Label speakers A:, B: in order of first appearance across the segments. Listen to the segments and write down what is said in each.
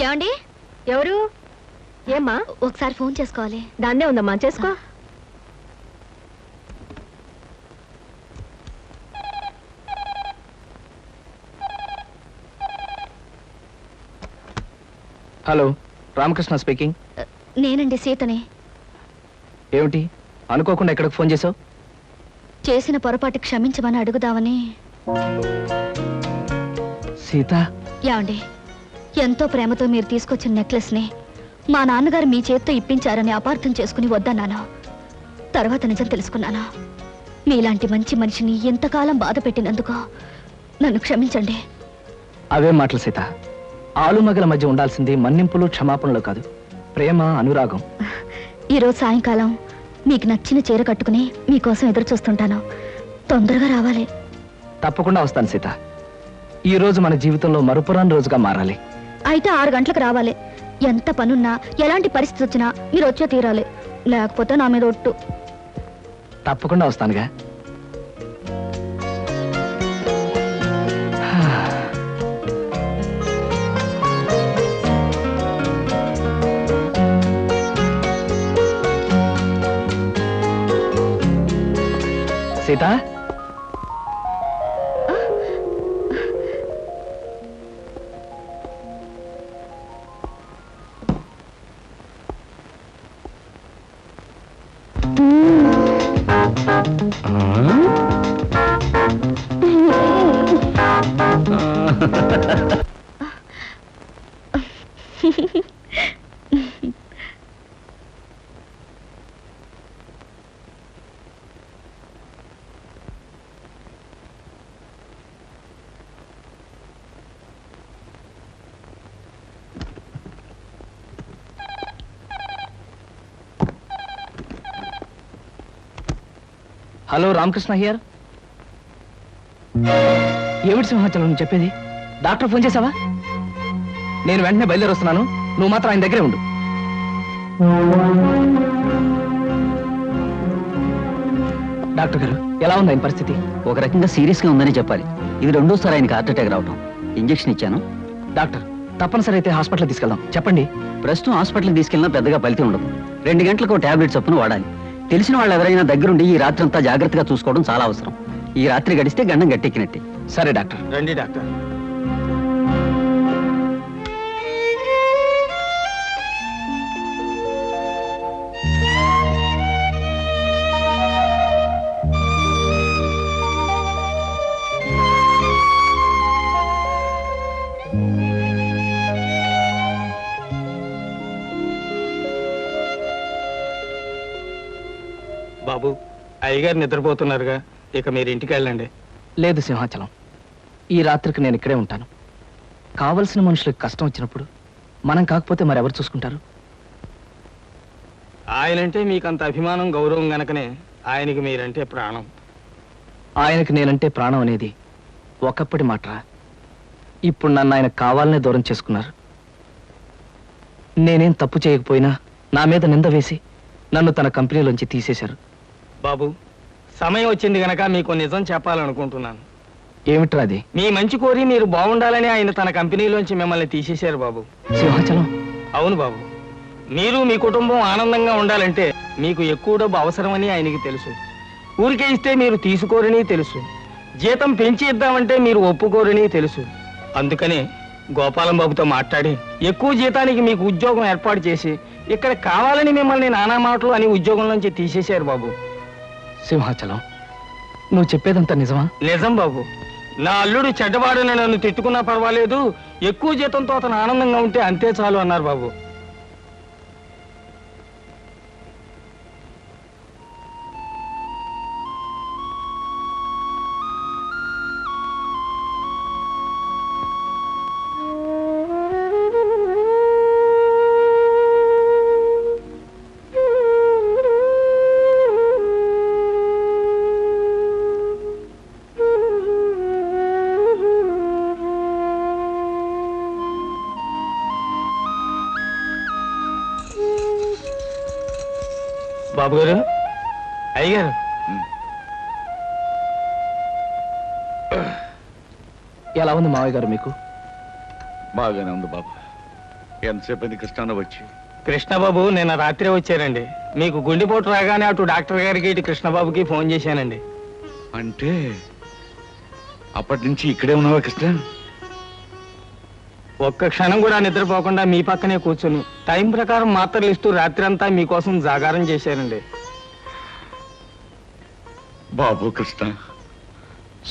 A: ఏమండి?
B: ఎవరు? ఏమ్మా?
A: ఒకసారి ఫోన్ చేసుకోవాలి.
B: దాన్నే ఉందమ్మా, చేసుకో.
C: Hello, Ramakrishna speaking.
A: నేనండి, సీతని.
C: ఏమిటి అనుకోకుండా ఎక్కడికి ఫోన్ చేసావు?
A: చేసిన పొరపాటు క్షమించమని అడుగుదామని.
C: సీత,
A: ఏమండి, ఎంతో ప్రేమతో మీరు తీసుకొచ్చిన నెక్లెస్ ని మా నాన్నగారు మీ చేత్తో ఇప్పించారని అపార్థం చేసుకుని వద్దన్నాను. తర్వాత నిజం తెలుసుకున్నాను. మీలాంటి మంచి మనిషిని ఎంతకాలం బాధ పెట్టినందుకు నన్ను క్షమించండి.
C: అవే మాటలు సీత. ఆలుమగల మధ్య ఉండాల్సింది మన్నింపులు క్షమాపణలు కాదు, ప్రేమ, అనురాగం.
A: ఈరోజు సాయంకాలం మీకు నచ్చిన చీర కట్టుకుని మీకోసం ఎదురు చూస్తుంటాను. తొందరగా రావాలి.
C: తప్పకుండా వస్తాను సీత. ఈ రోజు మన జీవితంలో మరుపురాని రోజుగా మారాలి.
A: అయితే 6 గంటలకు రావాలి. ఎంత పనున్నా, ఎలాంటి పరిస్థితి వచ్చినా మీరు వచ్చే తీరాలి. లేకపోతే నా మీద ఒట్టు.
C: తప్పకుండా వస్తానుగా. Sita, hello, Ramakrishna here. ఏమిటి సింహాచలం నువ్వు చెప్పేది? డాక్టర్ ఫోన్ చేసావా? నేను వెంటనే బయలుదేరి వస్తున్నాను. నువ్వు మాత్రం ఆయన దగ్గరే ఉండు. డాక్టర్ గారు, ఎలా ఉంది ఆయన పరిస్థితి?
D: ఒక రకంగా సీరియస్ గా ఉందని చెప్పాలి. ఇది రెండోసారి ఆయనకి హార్ట్ అటాక్ రావటం. ఇంజెక్షన్ ఇచ్చాను.
C: డాక్టర్, తప్పనిసరి అయితే హాస్పిటల్ తీసుకెళ్దాం. చెప్పండి.
D: ప్రస్తుతం హాస్పిటల్కి తీసుకెళ్ళినా పెద్దగా ఫలితం ఉండదు. 2 గంటలకు టాబ్లెట్ చొప్పున వాడాలి. తెలిసిన వాళ్ళు ఎవరైనా దగ్గరుండి ఈ రాత్రి అంతా జాగ్రత్తగా చూసుకోవడం చాలా అవసరం. ఈ రాత్రి గడిస్తే గండం గట్టెక్కినట్టే.
C: సరే డాక్టర్.
E: రండి డాక్టర్. బాబు, అయ్యగారు నిద్రపోతున్నారుగా, ఇక మీరు ఇంటికి వెళ్ళండి.
C: లేదు సింహాచలం, ఈ రాత్రికి నేను ఇక్కడే ఉంటాను. కావలసిన మనుషులకు కష్టం వచ్చినప్పుడు మనం కాకపోతే మరెవరు చూసుకుంటారు?
E: ఆయనంటే మీకంత అభిమానం, గౌరవం గనకనే ఆయనకి మీరంటే ప్రాణం.
C: ఆయనకి నేనంటే ప్రాణం అనేది ఒకప్పటి మాటరా. ఇప్పుడు నన్ను ఆయన కావాలనే దూరం చేసుకున్నారు. నేనేం తప్పు చేయకపోయినా నా మీద నింద వేసి నన్ను తన కంపెనీలోంచి తీసేశారు.
E: బాబు, సమయం వచ్చింది గనక మీకు నిజం చెప్పాలనుకుంటున్నాను.
C: ఏమిట్రా అది?
E: మీ మంచి కోరి మీరు బాగుండాలని ఆయన తన కంపెనీలోంచి మిమ్మల్ని తీసేశారు బాబు.
C: సింహాచలం.
E: అవును బాబు, మీరు మీ కుటుంబం ఆనందంగా ఉండాలంటే మీకు ఎక్కువ డబ్బు అవసరమని ఆయనకి తెలుసు. ఊరికే ఇస్తే మీరు తీసుకోరని తెలుసు. జీతం పెంచి ఇద్దామంటే మీరు ఒప్పుకోరని తెలుసు. అందుకనే గోపాలం బాబుతో మాట్లాడి ఎక్కువ జీతానికి మీకు ఉద్యోగం ఏర్పాటు చేసి ఇక్కడ కావాలని మిమ్మల్ని నానా మాటలు అని ఉద్యోగంలోంచి తీసేశారు బాబు.
C: సింహాచలం, నువ్వు చెప్పేదంతా నిజమా?
E: నిజం బాబు. నా అల్లుడు చెడ్డవాడని నన్ను తిట్టుకున్నా పర్వాలేదు, ఎక్కువ జీతంతో అతను ఆనందంగా ఉంటే అంతే చాలు అన్నారు బాబు. బాబు గారు, అయ్యగారు,
C: ఎలా ఉంది మావయ్య గారు మీకు?
F: బాగానే ఉంది బాబు. ఎంతసేపు కృష్ణ వచ్చి?
E: కృష్ణబాబు నిన్న రాత్రి వచ్చారండి. మీకు గుండెపోటు రాగానే అటు డాక్టర్ గారికి ఇటు కృష్ణబాబుకి ఫోన్ చేశానండి.
F: అంటే అప్పటి నుంచి ఇక్కడే ఉన్నావా కృష్ణ?
E: ఒక్క క్షణం కూడా నిద్రపోకుండా మీ పక్కనే కూర్చుని టైం ప్రకారం మాత్రలు ఇస్తూ రాత్రి అంతా మీకోసం జాగారం చేశారండి.
F: బాబు కృష్ణ,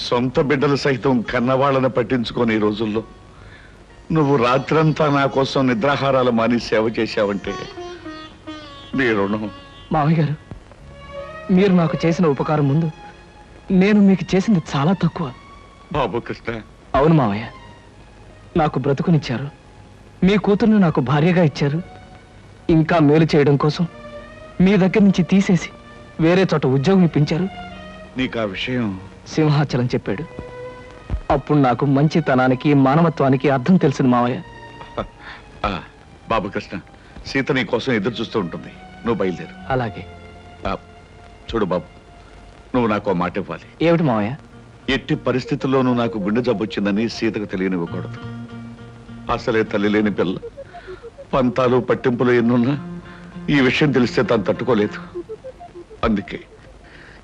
F: సొంత బిడ్డలు సైతం కన్నవాళ్ళని పట్టించుకొని ఈ రోజుల్లో నువ్వు రాత్రంతా నా కోసం నిద్రాహారాలు మాని సేవ చేశావంటే నీ రుణం.
C: మామయ్య గారు, మీరు నాకు చేసిన ఉపకారం ముందు నేను మీకు చేసింది చాలా తక్కువ.
F: బాబు కృష్ణ,
C: అవును మామయ్య, నాకు బ్రతుకునిచ్చారు, మీ కూతుర్ని నాకు భార్యగా ఇచ్చారు. ఇంకా మేలు చేయడం కోసం మీ దగ్గర నుంచి తీసేసి వేరే చోట ఉద్యోగం ఇప్పించారు.
F: నీకు ఆ విషయం
C: సింహాచలం చెప్పాడు. అప్పుడు నాకు మంచితనానికి మానవత్వానికి అర్థం తెలిసింది మావయ్య.
F: బాబు కృష్ణ, సీత నీ కోసం ఎదురు చూస్తూ ఉంటుంది, నువ్వు బయలుదేరు.
C: అలాగే.
F: చూడు బాబు, నువ్వు నాకు మాట ఇవ్వాలి.
C: ఏమిటి మావయ్య?
F: ఎట్టి పరిస్థితుల్లోనూ నాకు గుండె జబ్బు వచ్చిందని సీతకు తెలియనివ్వకూడదు. అసలే తల్లి లేని పిల్ల, పంతాలు పట్టింపులు ఎన్నున్నా ఈ విషయం తెలిస్తే తను తట్టుకోలేదు. అందుకే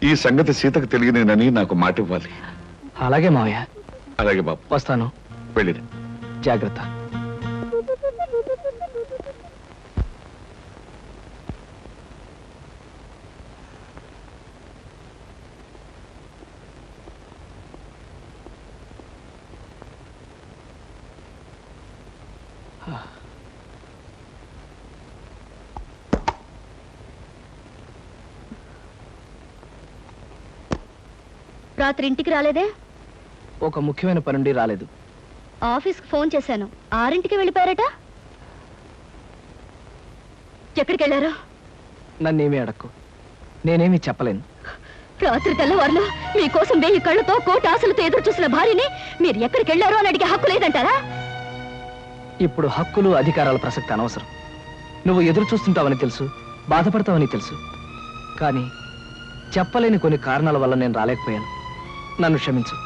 F: ఈ సంగతి సీతకు తెలియనేనని నాకు మాట ఇవ్వాలి.
C: అలాగే మావయ్య.
F: అలాగే బాబు,
C: వస్తాను.
F: వెళ్ళిరా.
C: జాగ్రత్త.
A: రాత్రి ఇంటికి రాలేదే?
C: ఒక ముఖ్యమైన పని నుండి రాలేదు.
A: ఆఫీస్కి ఫోన్ చేశాను, 6ంటికి వెళ్ళిపోయారట. ఎక్కడికి వెళ్ళారు?
C: నన్నేమీ అడక్కు, నేనేమీ చెప్పలేను.
A: రాత్రి తెల్లవారులు మీకోసం 1000 కళ్ళతో కోటి ఆశలతో ఎదురు చూసిన భార్యని మీరు ఎక్కడికి వెళ్ళారో అని అడిగే హక్కు లేదంటారా?
C: ఇప్పుడు హక్కులు అధికారాల ప్రసక్తి అనవసరం. నువ్వు ఎదురు చూస్తుంటావని తెలుసు, బాధపడతావని తెలుసు. కానీ చెప్పలేని కొన్ని కారణాల వల్ల నేను రాలేకపోయాను. నన్ను క్షమించు.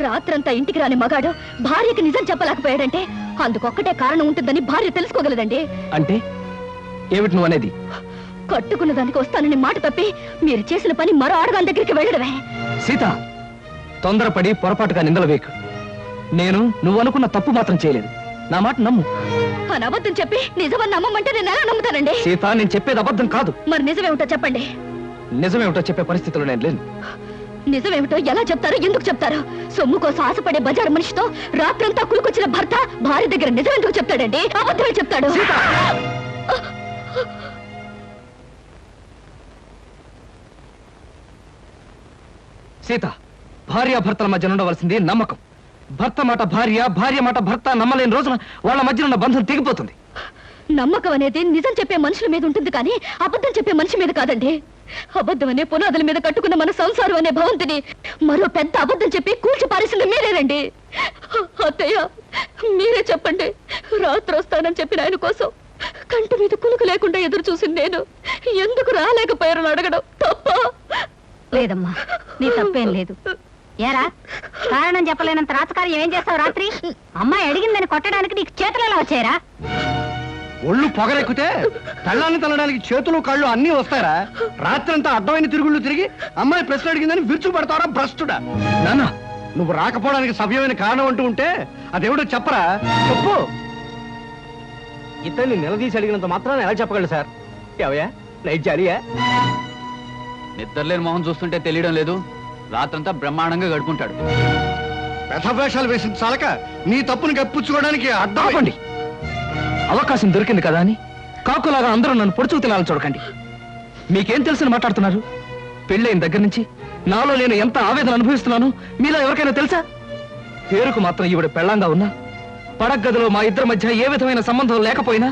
A: రాత్రంతా ఇంటికి రాని మగాడు భార్యకి నిజం చెప్పలేకపోయాడంటే అందుకొక్కటే కారణం ఉంటుందని భార్య తెలుసుకోగలదండి.
C: అంటే ఏమిటి నువ్వు అనేది?
A: కట్టుకున్న దానికి వస్తానని మాట తప్పి మీరు చేసిన పని మరో ఆడదాని దగ్గరికి వెళ్ళడమే.
C: సీత, తొందరపడి పొరపాటుగా నిందలు వేకు. నేను నువ్వు అనుకున్న తప్పు మాత్రం చేయలేదు. నా మాట నమ్ము.
A: అని అబద్ధం చెప్పి నిజమని నమ్మమంటే నేను ఎలా నమ్ముతానండి?
C: సీత, నేను చెప్పేది అబద్ధం కాదు.
A: మరి నిజమేమిటో చెప్పండి.
C: నిజమేమిటో చెప్పే పరిస్థితిలో నేను లేను.
A: నిజమేమిటో ఎలా చెప్తారు, ఎందుకు చెప్తారు? సొమ్ము కోసం ఆశపడే బజారు మనిషితో రాత్రంతా కులుకొచ్చిన భర్త భార్య దగ్గర నిజం ఎందుకు చెప్తాడండి? అబద్ధమే చెప్తాడు.
C: సీత, భార్యాభర్తల మధ్య ఉండవలసింది నమ్మకం. భర్త మాట భార్య, భార్య మాట భర్త నమ్మలేని రోజున వాళ్ళ మధ్య ఉన్న బంధం తెగిపోతుంది.
A: నమ్మకం అనేది నిజం చెప్పే మనుషుల మీద ఉంటుంది కానీ అబద్ధం చెప్పే మనిషి మీద కాదండి. అబద్ధం అనే పునాదుల మీద కట్టుకున్న మన సంసారం అనే భవంతిని మరో పెద్ద అబద్ధం చెప్పి కూల్చి పారేసింది మీరేనండి. అత్తయ్య, మీరే చెప్పండి. రాత్రి వస్తానని చెప్పిన ఆయన కోసం కంటి మీద కునుకు లేకుండా ఎదురు చూసింది నేను ఎందుకు రాలేకపోయారని అడగడం తప్ప?
B: లేదమ్మా, నీ తప్పేం లేదు. ఏరా, కారణం చెప్పలేనంత రాతకార్యం ఏం చేస్తావు? రాత్రి అమ్మాయి అడిగిందని కొట్టడానికి నీకు చేతులు ఎలా వచ్చాయరా?
G: ఒళ్ళు పొగరెక్కితే తల్లాన్ని తల్లడానికి చేతులు కళ్ళు అన్నీ వస్తారా? రాత్రంతా అడ్డమైన తిరుగుళ్ళు తిరిగి అమ్మాయి ప్రశ్న అడిగిందని విరుచు పడతారా భ్రష్టుడా?
C: నాన్న,
G: నువ్వు రాకపోవడానికి సవ్యమైన కారణం అంటూ ఉంటే అదేమిటో చెప్పరా? చెప్పు.
E: ఇతన్ని నిలదీసి అడిగినంత మాత్రాన్ని ఎలా చెప్పగలరు సార్? ఏవయ్యా, నైట్ జాలియా?
D: నిద్రలేని మొహం చూస్తుంటే తెలియడం లేదు. రాత్రంతా బ్రహ్మాండంగా గడుపుకుంటాడు.
G: వ్యధవేషాలు వేసిన చాలక నీ తప్పుని కప్పించుకోవడానికి అడ్డం.
C: ఆపండి. అవకాశం దొరికింది కదా అని కాకులాగా అందరూ నన్ను పొడుచుకు తినాలని చూడకండి. మీకేం తెలుసని మాట్లాడుతున్నారు? పెళ్ళైన దగ్గర నుంచి నాలో నేను ఎంత ఆవేదన అనుభవిస్తున్నాను మీలో ఎవరికైనా తెలుసా? పేరుకు మాత్రం ఈవిడ పెళ్ళంగా ఉన్నా, పడగదిలో మా ఇద్దరి మధ్య ఏ విధమైన సంబంధం లేకపోయినా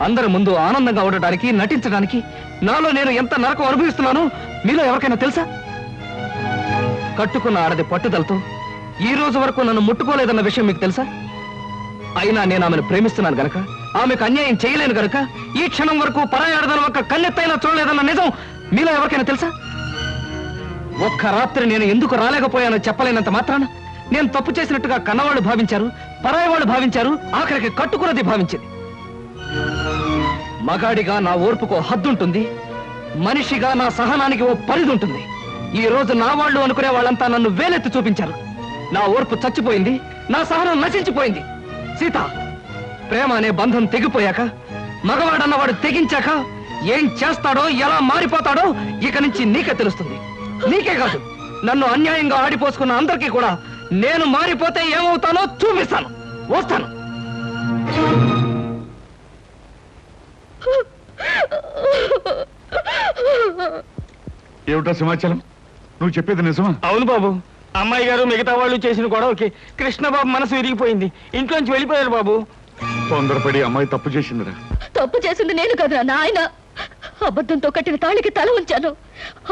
C: అందరి ముందు ఆనందంగా ఉండటానికి, నటించడానికి నాలో నేను ఎంత నరకం అనుభవిస్తున్నానో మీలో ఎవరికైనా తెలుసా? కట్టుకున్న ఆడది పట్టుదలతో ఈ రోజు వరకు నన్ను ముట్టుకోలేదన్న విషయం మీకు తెలుసా? అయినా నేను ఆమెను ప్రేమిస్తున్నాను గనక, ఆమెకు అన్యాయం చేయలేను గనక ఈ క్షణం వరకు పరాయి ఆడదాని ఒక్క కన్నెత్తైనా చూడలేదన్న నిజం మీలో ఎవరికైనా తెలుసా? ఒక్క రాత్రి నేను ఎందుకు రాలేకపోయానో చెప్పలేనంత మాత్రాన నేను తప్పు చేసినట్టుగా కన్నవాళ్ళు భావించారు, పరాయి వాళ్ళు భావించారు, ఆఖరికి కట్టుకున్నది భావించింది. మగాడిగా నా ఓర్పుకో హద్దుంటుంది, మనిషిగా నా సహనానికి ఓ పరిధి ఉంటుంది. ఈ రోజు నా వాళ్ళు అనుకునే వాళ్ళంతా నన్ను వేలెత్తి చూపించారు. నా ఓర్పు చచ్చిపోయింది, నా సహనం నశించిపోయింది. సీత, ప్రేమ అనే బంధం తెగిపోయాక, మగవాడన్నవాడు తెగించాక ఏం చేస్తాడో ఎలా మారిపోతాడో ఇక నుంచి నీకే తెలుస్తుంది. నీకే కాదు, నన్ను అన్యాయంగా ఆడిపోసుకున్న అందరికీ కూడా నేను మారిపోతే ఏమవుతానో చూపిస్తాను. వస్తాను.
F: ఏమిటా సమాచారం? నువ్వు చెప్పేది నిజమా?
E: అవును బాబు, అమ్మాయి గారు మిగతా వాళ్ళు చేసిన గొడవకి కృష్ణబాబు మనసు విరిగిపోయింది. ఇంట్లోంచి వెళ్ళిపోయారు బాబు.
F: తొందరపడి అమ్మాయి తప్పు చేసిందిరా.
A: తప్పు చేసింది నేను కదా నాయన. అబద్ధంతో కట్టిన తాళికి తల ఉంచాను.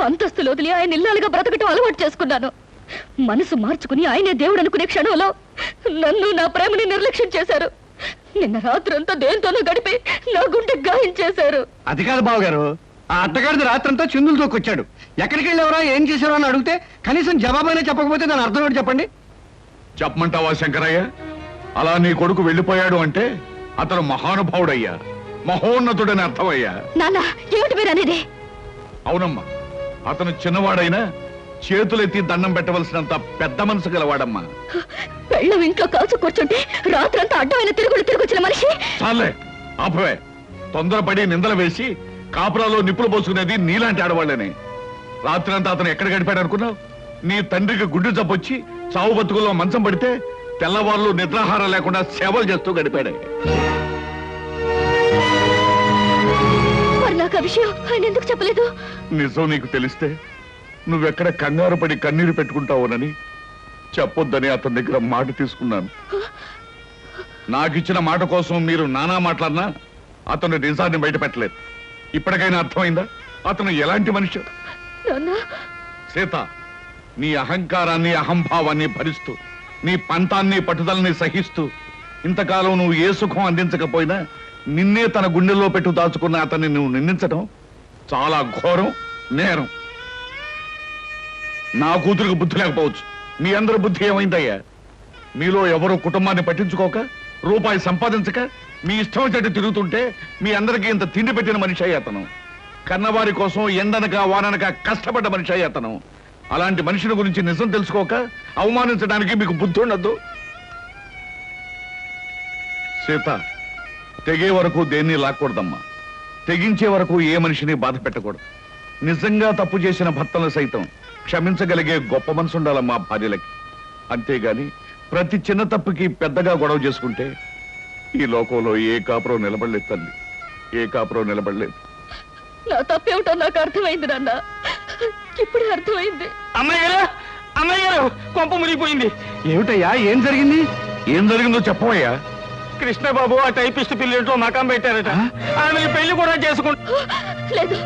A: అంతస్తులు వదిలి ఆయన ఇల్లాలుగా బ్రతకటం అలవాటు చేసుకున్నాను. మనసు మార్చుకుని ఆయనే దేవుడు అనుకునే క్షణంలో నన్ను, నా ప్రేమని నిర్లక్ష్యం చేశారు. నిన్న రాత్రంతా దేంతోనూ గడిపి నా గుండె గాయించేశారు.
G: అది కాదు బావగారు, ఆ అత్తగారిది రాత్రంతా చిందులు తోకొచ్చాడు. ఎక్కడికి వెళ్ళేవరా, ఏం చేశారో అని అడిగితే కనీసం జవాబైనా చెప్పకపోతే దాని అర్థం ఏంటి చెప్పండి?
F: చెప్పమంటావా శంకరయ్య? అలా నీ కొడుకు వెళ్ళిపోయాడు అంటే అతను మహానుభావుడయ్యా, మహోన్నతుడని అర్థమయ్యా.
A: నాన్న, ఏమిటి మీరు అనేది?
F: అవునమ్మా, అతను చిన్నవాడైనా చేతులెత్తి దండం పెట్టవలసినంత పెద్ద మనసు గలవాడమ్మా.
A: పెళ్ళం ఇంట్లో కాల్చు కూర్చుంటే రాత్రంతా అడ్డమైన తిరుగుడు తిరిగొచ్చిన మనిషి.
F: చాలే ఆపవే. తొందరపడి నిందలు వేసి కాపురాలో నిప్పులు పోసుకునేది నీలాంటి ఆడవాళ్ళని. రాత్రంతా అతను ఎక్కడ గడిపాడు అనుకున్నావు? నీ తండ్రికి గుడ్డు జబ్బొచ్చి చావు బతుకుల్లో మంచం పడితే తెల్లవాళ్ళు నిద్రాహారం లేకుండా సేవలు చేస్తూ గడిపాడే.
A: మరి నాకు ఆ విషయం ఆయన ఎందుకు చెప్పలేదు?
F: నిజం నీకు తెలిస్తే నువ్వెక్కడ కంగారు పడి కన్నీరు పెట్టుకుంటావునని చెప్పొద్దని అతని దగ్గర మాట తీసుకున్నాను. నాకిచ్చిన మాట కోసం మీరు నానా మాట్లాడినా అతను నిజాన్ని బయట పెట్టలేదు. ఇప్పటికైనా అర్థమైందా అతను ఎలాంటి మనిషి? సీత, నీ అహంకారాన్ని అహంభావాన్ని భరిస్తూ, నీ పంతాన్ని పట్టుదలని సహిస్తూ ఇంతకాలం నువ్వు ఏ సుఖం అందించకపోయినా నిన్నే తన గుండెల్లో పెట్టు దాచుకున్న అతన్ని నువ్వు నిందించడం చాలా ఘోరం, నేరం. నా కూతురికి బుద్ధి లేకపోవచ్చు, మీ అందరి బుద్ధి ఏమైందయ్యా? మీలో ఎవరు కుటుంబాన్ని పట్టించుకోక, రూపాయి సంపాదించక మీ ఇష్టం వచ్చేట్టు తిరుగుతుంటే మీ అందరికీ ఇంత తిండి పెట్టిన మనిషి అయ్యి అతను. కన్నవారి కోసం ఎండనక వాననక కష్టపడ్డ మనిషి అయ్యి అతను. అలాంటి మనిషిని గురించి నిజం తెలుసుకోక అవమానించడానికి మీకు బుద్ధి ఉండద్దు. సీత, తెగే వరకు దేన్ని లాక్కూడదమ్మా. తెగించే వరకు ఏ మనిషిని బాధ పెట్టకూడదు. నిజంగా తప్పు చేసిన భర్తను సైతం క్షమించగలిగే గొప్ప మనసు ఉండాలమ్మా భార్యలకి. అంతేగాని ప్రతి చిన్న తప్పుకి పెద్దగా గొడవ చేసుకుంటే ఈ లోకంలో ఏ కాపురం నిలబడలేదు తల్లి, ఏ కాపురం నిలబడలేదు.
A: నా తప్పేమిటో నాకు అర్థమైంది నాన్న, ఇప్పుడే అర్థమైంది.
E: అమ్మాయి గారు కొంప మునిగిపోయింది.
G: ఏమిటయ్యా, ఏం జరిగింది?
F: ఏం జరిగిందో చెప్పవయ్యా.
E: కృష్ణబాబు ఆ టైపిస్ట్ పిల్లలతో మకాం పెట్టారట. ఆమె పెళ్లి కూడా చేసుకుంటా.
A: లేదు,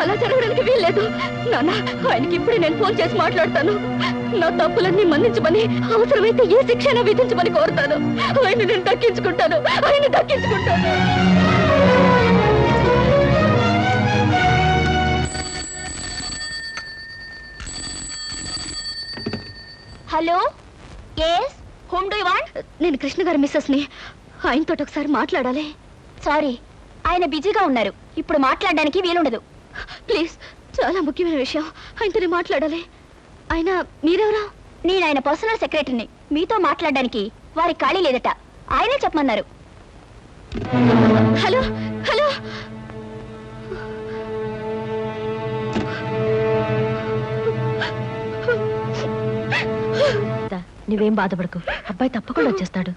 A: అలా జరగడానికి వీల్లేదు నాన్న. ఆయనకి ఇప్పుడే నేను ఫోన్ చేసి మాట్లాడతాను. నా తప్పులన్నీ మన్నించమని, అవసరమైతే ఏ శిక్షణ విధించమని కోరుతాను. ఆయన నేను దక్కించుకుంటాను, ఆయన దక్కించుకుంటాను. Hello, yes, whom do you want? నేను కృష్ణ గారి మిస్సెస్ ని. ఆయనతో ఒకసారి మాట్లాడాలి. సారీ, ఆయన బిజీగా ఉన్నారు, ఇప్పుడు మాట్లాడడానికి వీలుండదు. ప్లీజ్, చాలా ముఖ్యమైన విషయం, ఆయనతోనే మాట్లాడాలి. ఆయన మీరెవరా? నేను ఆయన పర్సనల్ సెక్రటరీని. మీతో మాట్లాడడానికి వారి ఖాళీ లేదట, ఆయనే చెప్పమన్నారు. హలో హలో, నువ్వేం బాధపడకు, అబ్బాయి తప్పకుండా వచ్చేస్తాడు.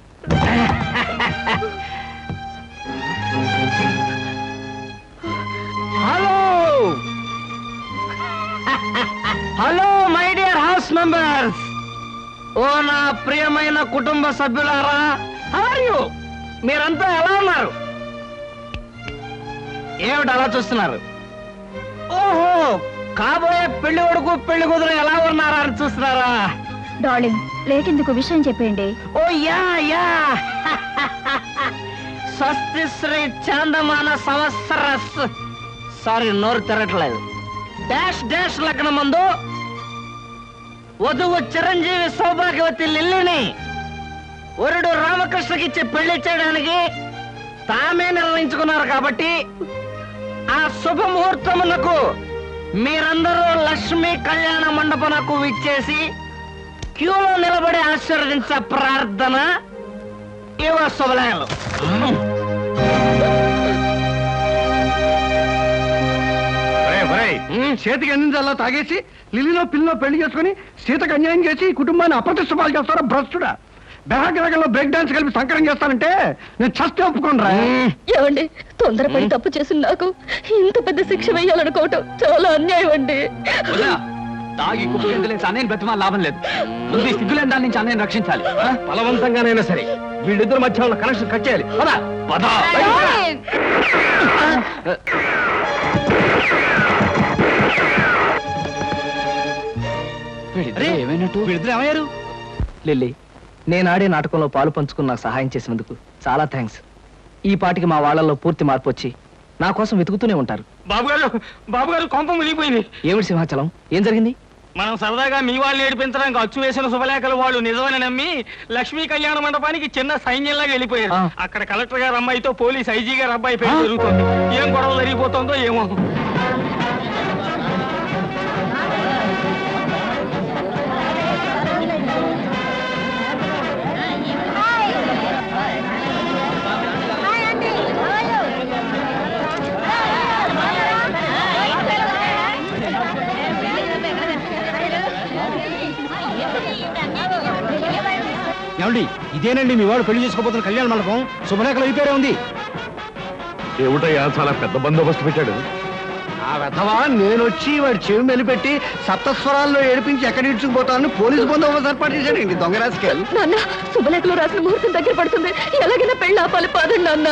C: Hello hello my dear house members, ఓ నా ప్రియమైన కుటుంబ సభ్యులారా, హౌ ఆర్ యు? మీరంతా ఎలా ఉన్నారు? ఏమిటి అలా చూస్తున్నారు? ఓహో, కాబోయే పెళ్లి కొడుకు పెళ్లి కూతురు ఎలా ఉన్నారా అని చూస్తున్నారా?
A: డార్లింగ్, లేట్ ఎందుకు, విషయం చెప్పండి.
C: ఓ యా యా స్వస్తి శ్రీ చాందమాన సంవత్సర, సారీ నోరు తిరగట్లేదు, డాష్ డాష్ లగ్నం మందు వధువు చిరంజీవి సౌభాగ్యవతి లిల్లిని వరుడు రామకృష్ణకిచ్చి పెళ్లి చేయడానికి
E: తామే నిర్ణయించుకున్నారు కాబట్టి ఆ శుభముహూర్తమునకు మీరందరూ లక్ష్మీ కళ్యాణ మండపమునకు విచ్చేసి క్యూలో నిలబడి ఆశీర్వదించే ప్రార్థన ఇవ శుభలేఖలు.
G: చేతికి అందించాలా తాగేసి లిలీలో పిల్లలో పెళ్లి చేసుకుని సీతకు అన్యాయం చేసి ఈ కుటుంబాన్ని అప్రతిష్ట పాలు చేస్తారా భ్రష్టుడా? బెహగ్రహంలో బ్రేక్ డాన్స్ కలిపి సంకరం చేస్తానంటే నేను చస్తే ఒప్పుకోనరా.
A: ఏమండి, తొందరపడి తప్పు చేసిన నాకు ఇంత పెద్ద శిక్ష వేయాలనుకోవటం చాలా అన్యాయం అండి.
C: తాగి కుప్పలేని అన్నయ్యని బతిమా లాభం లేదు. ముందు సిగ్గులేని దాని నుంచి అన్నయ్యని రక్షించాలి.
E: బలవంతంగానైనా సరే వీళ్ళిద్దరు మధ్య ఉన్న కనెక్షన్ కట్ చేయాలి. పద పద.
C: ఏమైనట్టు?
G: వీళ్ళిద్దరు ఏమయ్యారు?
C: లిల్లీ, నేను ఆడే నాటకంలో పాలు పంచుకుని నాకు సహాయం చేసినందుకు చాలా థ్యాంక్స్. ఈ పాటికి మా వాళ్ళల్లో పూర్తి మార్పు వచ్చి నా కోసం వెతుకుతూనే ఉంటారు.
E: బాబుగారు కొంప మునిగిపోయింది.
C: ఏమిటి సింహాచలం, ఏం జరిగింది?
E: మనం సరదాగా మీ వాళ్ళు ఏడిపించడానికి అచ్చు వేసిన శుభలేఖలు వాళ్ళు నిజమని నమ్మి లక్ష్మీ కళ్యాణ మండపానికి చిన్న సైన్యంలాగా వెళ్ళిపోయారు. అక్కడ కలెక్టర్ గారు అమ్మాయితో పోలీస్ ఐజీ గారు అబ్బాయి పేరు జరుగుతుంది. ఏం గొడవ జరిగిపోతుందో ఏమో.
G: ఏమండి, ఇదేనండి మీ వాడు పెళ్లి చేసుకోబోతున్న కళ్యాణ మండపం. శుభలేఖలు అయిపోయారే ఉంది.
F: ఏమిటయ్యా చాలా పెద్ద బందోబస్తు పెట్టాడు.
G: ఆ వెధవా నేను వచ్చి వాడి చెవి మెలిపెట్టి సప్తస్వరాల్లో ఏడిపించి ఎక్కడ ఇడ్చుకుపోతానని పోలీసు బందోబస్తు ఏర్పాటు చేశాడండి దొంగ రాజకీయాలు.
A: నాన్న, శుభలేఖలో రాసిన ముహూర్తం దగ్గర పడుతుంది. ఎలాగైనా పెళ్లి ఆపాలి, పదండి నాన్న.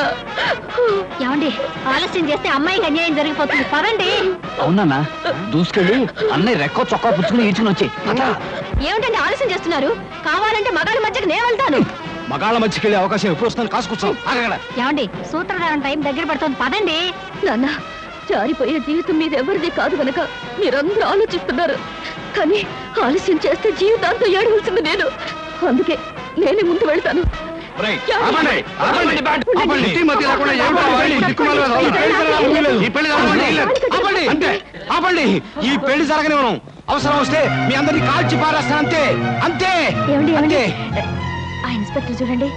B: ఏమండి, ఆలస్యం చేస్తే అమ్మాయికి అన్యాయం జరిగిపోతుంది. పదండి.
C: అవునన్నా, దూసుకెళ్ళి అన్నయ్య రెక్కో చొక్కా పుచ్చుకుని ఈడ్చుకుని వచ్చి.
A: ఏమిటండి ఆలస్యం చేస్తున్నారు? కావాలంటే మగాళ్ళ మధ్యకి నేను వెళ్తాను.
G: మగాళ్ళ మధ్యకి వెళ్ళే అవకాశం ఎప్పుడు వస్తుందని కాసుకొచ్చాం.
B: ఏమండి, సూత్రధారణ టైం దగ్గర పడుతుంది. పదండి.
A: నాన్న, జారిపోయే జీవితం మీద ఎవరిది కాదు కనుక మీరందరూ ఆలోచిస్తున్నారు. కానీ ఆలస్యం చేస్తే జీవితాంతం ఏడవలసింది నేను. అందుకే నేనే ముందు వెళ్తాను.
G: ఈ పెళ్లి జరగనివ్వను. అవసరం వస్తే మీ అందరినీ కాల్చి పారేస్తాను. అంతే అంతే.
A: ఏమండి, ఆ ఇన్స్పెక్టర్ చూడండి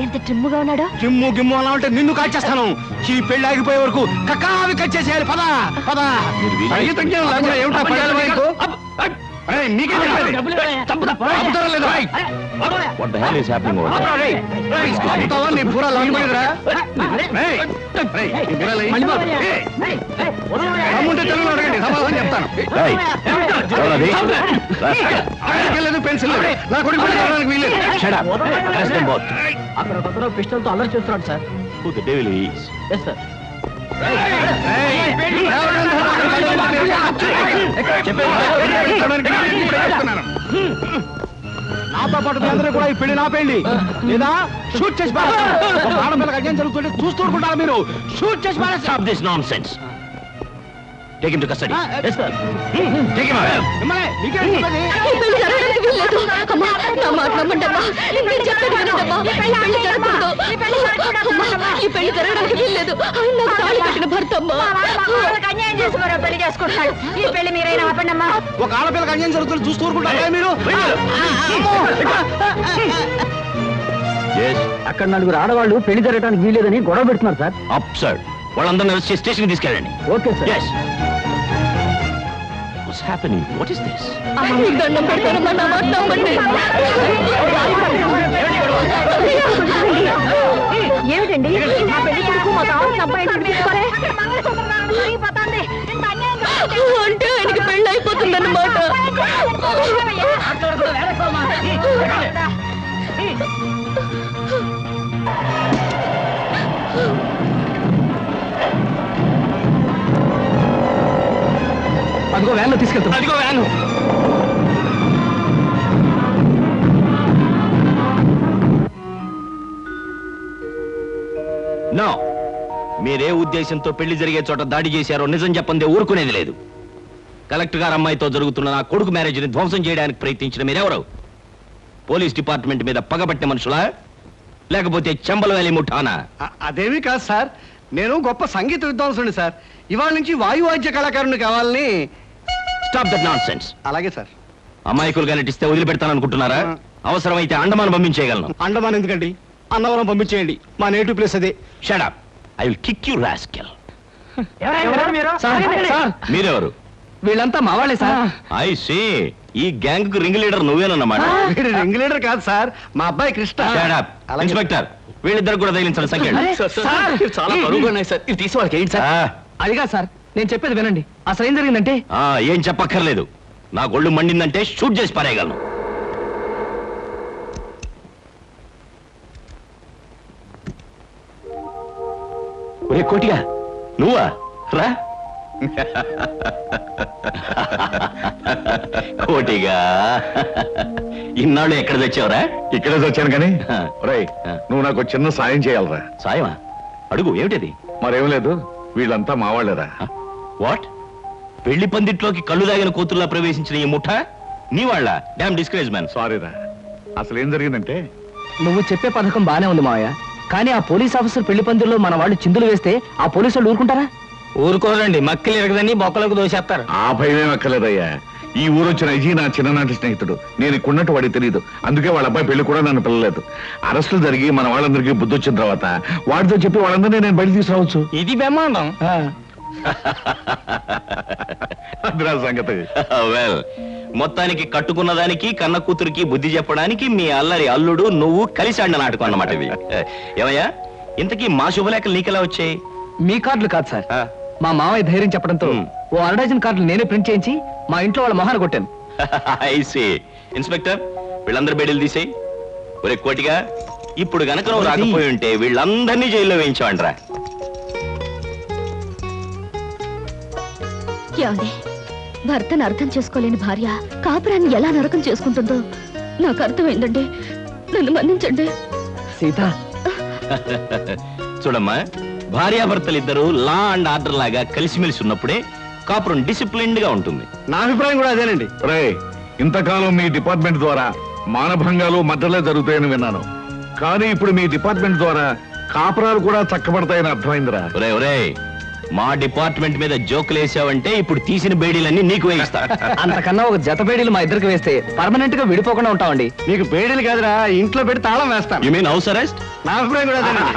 A: ఎంత ట్రిమ్ముగా ఉన్నాడో.
G: గిమ్ము గిమ్ము అలా ఉంటే నిన్ను కాల్చేస్తాను. ఈ పెళ్లి ఆగిపోయే వరకు కక్కావి కట్ చేసేయాలి. పద పద. పెన్సిల్ నా కొడుకు వీలేదు.
C: అక్కడ పిస్టల్తో అల్లరి చేస్తున్నాడు సార్. Yes sir.
G: నాతో పాటు మీ అందరూ కూడా ఈ పెళ్లి నా పెళ్లి లేదా షూట్ చేసి ఆడపిల్లకి అన్యాయం జరుగుతుంటే చూస్తూ ఊరుకుంటారా మీరు? షూట్ చేసి
E: Stop this nonsense. Take him to custody.
C: Yes sir.
E: Take him away.
G: మిమ్మల్ని మీకేం చెప్పేది?
A: ఈ పెళ్లి జరగడానికి వీల్లేదు. అమ్మా, నా మాట నమ్మండి అమ్మా. నేను చెప్పేది వినండమ్మా. ఈ పెళ్లి జరగకూడదు. అమ్మా, ఈ పెళ్లి జరగడానికి వీల్లేదు. ఆయన నాకు తాళి కట్టిన భర్త అమ్మా.
B: అన్యాయం చేసి మరో పెళ్లి చేసుకుంటున్నాడు. ఈ పెళ్లి మీరైనా ఆపండి అమ్మా.
G: ఒక ఆడపిల్లకి అన్యాయం జరుగుతుంటే చూస్తూ ఊరుకుంటారా మీరు?
D: అక్కడ నలుగురు ఆడవాళ్ళు పెళ్లి జరగడానికి వీలేదని గొడవ పెడుతున్నారు సార్.
E: Absurd. వాళ్ళందరినీ అరెస్ట్ చేసి స్టేషన్కి తీసుకెళ్ళండి.
D: Okay sir.
E: Yes. What's happening? What is this?
A: మీకు దండం పెడతానమ్మా, నా మాట నమ్మండి. ఏమిటండి, మా పెళ్లి కొడుకు మా కావాల్సిన అబ్బాయి తీసుకోరే అంటే ఆయనకి పెళ్లి అయిపోతుందన్నమాట.
C: అదిగో వ్యాన్లో తీసుకెళ్తాం.
E: అదిగో వ్యాను. నో, మీరే ఉద్దేశంతో పెళ్లి జరిగే చోట దాడి చేశారో నిజం చెప్పందే ఊరుకునేది లేదు. కలెక్టర్ గారు అమ్మాయితో జరుగుతున్న నా కొడుకు మ్యారేజ్ని ధ్వంసం చేయడానికి ప్రయత్నించిన మీరెవరు? పోలీస్ డిపార్ట్మెంట్ మీద పగబట్టిన మనుషులా లేకపోతే చంబల వ్యాలీ ముఠానా?
G: అదేమీ కాదు సార్, నేను గొప్ప సంగీత విద్వాంసుని సార్. ఇవాళ నుంచి వాయువాద్య కళాకారుని కావాలని.
E: Stop that nonsense.
G: అలాగే సార్.
E: అమాయకులుగా నటిస్తే వదిలిపెడతాననుకుంటున్నారా? అవసరమైతే అండమాన్ పంపించేయగలను.
G: అండమాన్ ఎందుకండి, అన్నవరం పంపించేయండి, మా నేటివ్ ప్లేస్ అదే.
E: Shut up, I will kick you rascal.
C: మీరెవరు? వీళ్ళంతా మా వాళ్ళే సార్.
E: ఐ సీ, ఈ గ్యాంగ్ కు రింగ్ లీడర్ నువ్వేనన్నమాట.
G: వీడు రింగ్ లీడర్ కాదు సార్, మా అబ్బాయి కృష్ణ.
E: Shut up. ఇన్స్పెక్టర్, వీళ్ళిద్దరు కూడా తగిలించండి సంఖ్య.
C: చాలా బరువుగా ఉన్నాయి సార్, ఇది తీసి వాళ్ళకి ఏంటి సార్? అదిగా సార్, నేను చెప్పేది వినండి. అసలు ఏం జరిగిందంటే
E: ఏం చెప్పక్కర్లేదు, నా గొళ్ళు మండిందంటే షూట్ చేసి పారేయగలను. ఒరే కోటిగా, నువ్వా? రా. కోటిగా, ఇన్నాళ్ళు ఎక్కడ తెచ్చావురా?
F: ఇక్కడే వచ్చాను కానీ రేయ్, నువ్వు నాకు చిన్న సాయం చేయాలరా.
E: సాయమా? అడుగు, ఏమిటది?
F: మరేం లేదు, వీళ్ళంతా మావాళ్ళేరా.
E: వాట్? పెళ్లి పందిట్లోకి కళ్ళు దాగిన కూతుర్లా ప్రవేశించిన ఈ ముఠ నీ వాళ్ళ? Damn discourage man.
F: సారీరా, అసలు ఏం జరిగిందంటే
C: నువ్వు చెప్పే పథకం బానే ఉంది మావయ్య, కానీ ఆ పోలీస్ ఆఫీసర్ పెళ్లి పందిరిలో మన వాళ్ళు చిందులు వేస్తే ఆ పోలీసు వాళ్ళు ఊరుకుంటారా?
E: ఊరుకోరండి, మక్కలు ఎరగదని బొక్కలకు దోసేస్తారు.
F: ఆ భయమేం అక్కర్లేదయ్యా. ఈ ఊరొచ్చిన అజీ నా చిన్ననాటి స్నేహితుడు, నేను ఇక్కడున్నట్టు వాడికి తెలియదు. అందుకే వాళ్ళ అబ్బాయి పెళ్లి కూడా నన్ను పిల్లలేదు. అరెస్టులు జరిగి మన వాళ్ళందరికీ బుద్ధి వచ్చిన తర్వాత వాడితో చెప్పి వాళ్ళందరినీ నేను బయట తీసుకురావచ్చు.
E: ఇది బ్రహ్మాండం.
F: అదిరా సంగతి.
E: వెల్, మొత్తానికి కట్టుకున్న దానికి కన్న కూతురికి బుద్ధి చెప్పడానికి మీ అల్లరి అల్లుడు నువ్వు కలిసి ఆడిన నాటకం అన్నమాట ఇది. ఏమయ్యా, ఇంతకీ మా శుభలేఖలు నీకెలా వచ్చాయి?
C: మీ కార్డులు కాదు సార్, మా మావయ్య ధైర్యం చెప్పడంతో ఓ అరడజన్ కార్డులు నేనే ప్రింట్ చేయించి మా ఇంట్లో వాళ్ళ మొహాన్ని కొట్టాను.
E: I see. ఇన్స్పెక్టర్, వీళ్ళందరూ బెడీలు తీసేయి. ఒరే కోటిగా, ఇప్పుడు గనక నువ్వు రాకపోయి ఉంటే వీళ్ళందరినీ జైల్లో వేయించావంట్రా.
A: ఏమండి, భర్తను అర్థం చేసుకోలేని భార్య కాపురాన్ని ఎలా నరకం చేసుకుంటుందో నాకు అర్థమైందండి. నన్ను మన్నించండి.
C: సీత,
E: చూడమ్మా, భార్యాభర్తలిద్దరూ లా అండ్ ఆర్డర్ లాగా కలిసిమెలిసి ఉన్నప్పుడే కాపురం డిసిప్లిన్డ్ గా ఉంటుంది.
G: నా అభిప్రాయం కూడా అదేనండి.
F: రేయ్, ఇంతకాలం మీ డిపార్ట్మెంట్ ద్వారా మానభంగాలు మద్దలే జరుగుతాయని విన్నాను, కానీ ఇప్పుడు మీ డిపార్ట్మెంట్ ద్వారా కాపురాలు కూడా చక్కబడతాయని అర్థమైందిరా.
E: ఒరే ఒరే, మా డిపార్ట్మెంట్ మీద జోకులు వేసావంటే ఇప్పుడు తీసిన బేడీలన్నీ నీకు వేయిస్తా.
C: అంతకన్నా ఒక జత బేడీలు మా ఇద్దరికి వేస్తే పర్మనెంట్ గా విడిపోకుండా ఉంటామండి.
G: మీకు బేడీలు కాదురా, ఇంట్లో పెట్టి తాళం వేస్తాను.
E: You mean house arrest?
G: నా అభిప్రాయం కూడా అదేనండి.